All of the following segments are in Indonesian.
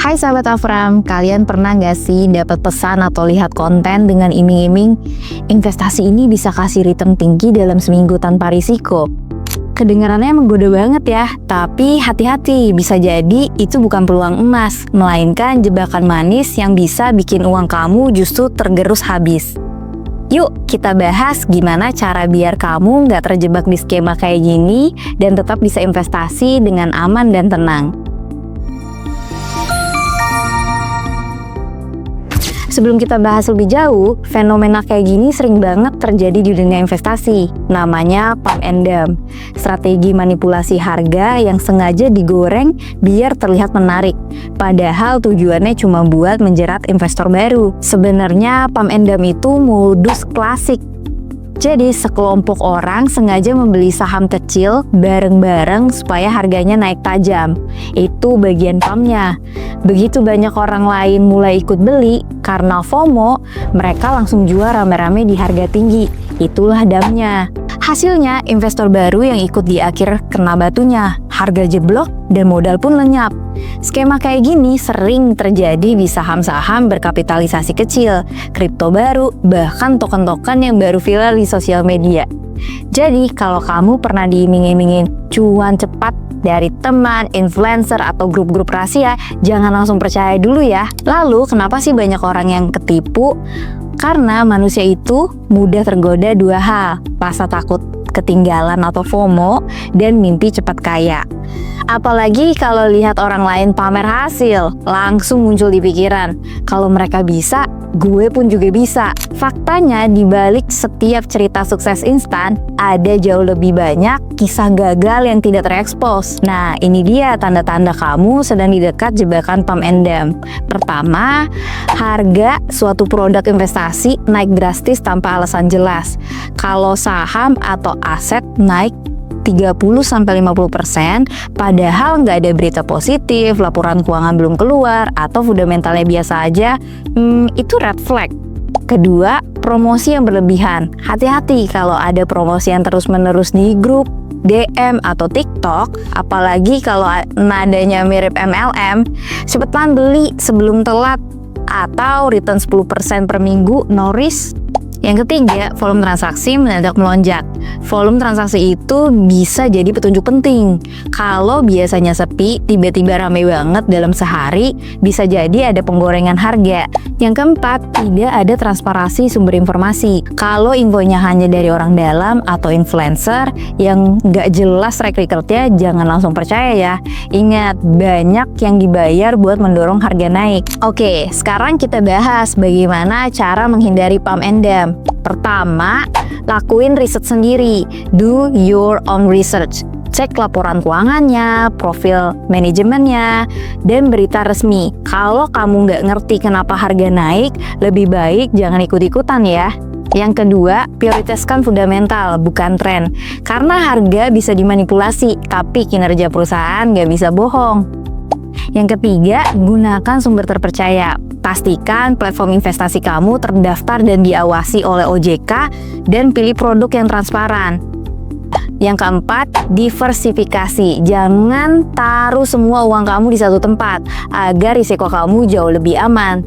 Hai sahabat Afram, kalian pernah gak sih dapat pesan atau lihat konten dengan iming-iming investasi ini bisa kasih return tinggi dalam seminggu tanpa risiko? Kedengarannya menggoda banget ya, tapi hati-hati, bisa jadi itu bukan peluang emas, melainkan jebakan manis yang bisa bikin uang kamu justru tergerus habis. Yuk kita bahas gimana cara biar kamu nggak terjebak di skema kayak gini dan tetap bisa investasi dengan aman dan tenang. Sebelum kita bahas lebih jauh, fenomena kayak gini sering banget terjadi di dunia investasi. Namanya pump and dump, strategi manipulasi harga yang sengaja digoreng biar terlihat menarik. Padahal tujuannya cuma buat menjerat investor baru. Sebenarnya pump and dump itu modus klasik. Jadi sekelompok orang sengaja membeli saham kecil bareng-bareng supaya harganya naik tajam. Itu bagian pumpnya. Begitu banyak orang lain mulai ikut beli, karena FOMO, mereka langsung jual rame-rame di harga tinggi. Itulah dumpnya. Hasilnya, investor baru yang ikut di akhir kena batunya, harga jeblok dan modal pun lenyap. Skema kayak gini sering terjadi di saham-saham berkapitalisasi kecil, kripto baru, bahkan token-token yang baru viral di sosial media. Jadi, kalau kamu pernah diiming-imingin cuan cepat dari teman, influencer, atau grup-grup rahasia, jangan langsung percaya dulu ya. Lalu, kenapa sih banyak orang yang ketipu? Karena manusia itu mudah tergoda dua hal, rasa takut ketinggalan atau FOMO, dan mimpi cepat kaya. Apalagi kalau lihat orang lain pamer hasil, langsung muncul di pikiran, kalau mereka bisa, gue pun juga bisa. Faktanya, di balik setiap cerita sukses instan, ada jauh lebih banyak kisah gagal yang tidak terekspos. Nah, ini dia tanda-tanda kamu sedang di dekat jebakan pump and dump. Pertama, harga suatu produk investasi naik drastis tanpa alasan jelas. Kalau saham atau aset naik 30-50%, padahal nggak ada berita positif, laporan keuangan belum keluar, atau fundamentalnya biasa aja, itu red flag. Kedua, promosi yang berlebihan. Hati-hati kalau ada promosi yang terus-menerus di grup, DM, atau TikTok, apalagi kalau nadanya mirip MLM, cepetan beli sebelum telat, atau return 10% per minggu, no risk. Yang ketiga, volume transaksi mendadak melonjak. Volume transaksi itu bisa jadi petunjuk penting. Kalau biasanya sepi, tiba-tiba rame banget dalam sehari, bisa jadi ada penggorengan harga. Yang keempat, tidak ada transparansi sumber informasi. Kalau infonya hanya dari orang dalam atau influencer yang nggak jelas track record-nya, jangan langsung percaya ya. Ingat, banyak yang dibayar buat mendorong harga naik. Oke, sekarang kita bahas bagaimana cara menghindari pump and dump. Pertama, lakuin riset sendiri. Do your own research. Cek laporan keuangannya, profil manajemennya, dan berita resmi. Kalau kamu nggak ngerti kenapa harga naik, lebih baik jangan ikut-ikutan ya. Yang kedua, prioritaskan fundamental, bukan tren. Karena harga bisa dimanipulasi, tapi kinerja perusahaan nggak bisa bohong. Yang ketiga, gunakan sumber terpercaya. Pastikan platform investasi kamu terdaftar dan diawasi oleh OJK dan pilih produk yang transparan. Yang keempat, diversifikasi. Jangan taruh semua uang kamu di satu tempat agar risiko kamu jauh lebih aman.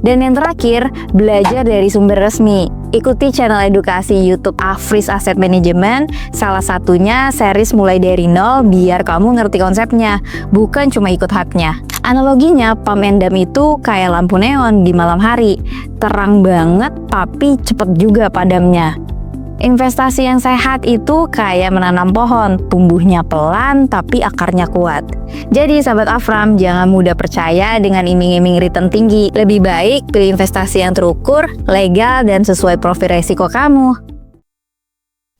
Dan yang terakhir, belajar dari sumber resmi. Ikuti channel edukasi YouTube Afris Asset Management, salah satunya series mulai dari nol biar kamu ngerti konsepnya, bukan cuma ikut hype-nya. Analoginya, pump and dump itu kayak lampu neon di malam hari, terang banget tapi cepet juga padamnya. Investasi yang sehat itu kayak menanam pohon, tumbuhnya pelan tapi akarnya kuat. Jadi sahabat Afram, jangan mudah percaya dengan iming-iming return tinggi. Lebih baik pilih investasi yang terukur, legal, dan sesuai profil resiko kamu.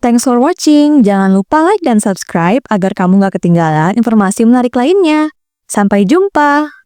Thanks for watching. Jangan lupa like dan subscribe agar kamu gak ketinggalan informasi menarik lainnya. Sampai jumpa!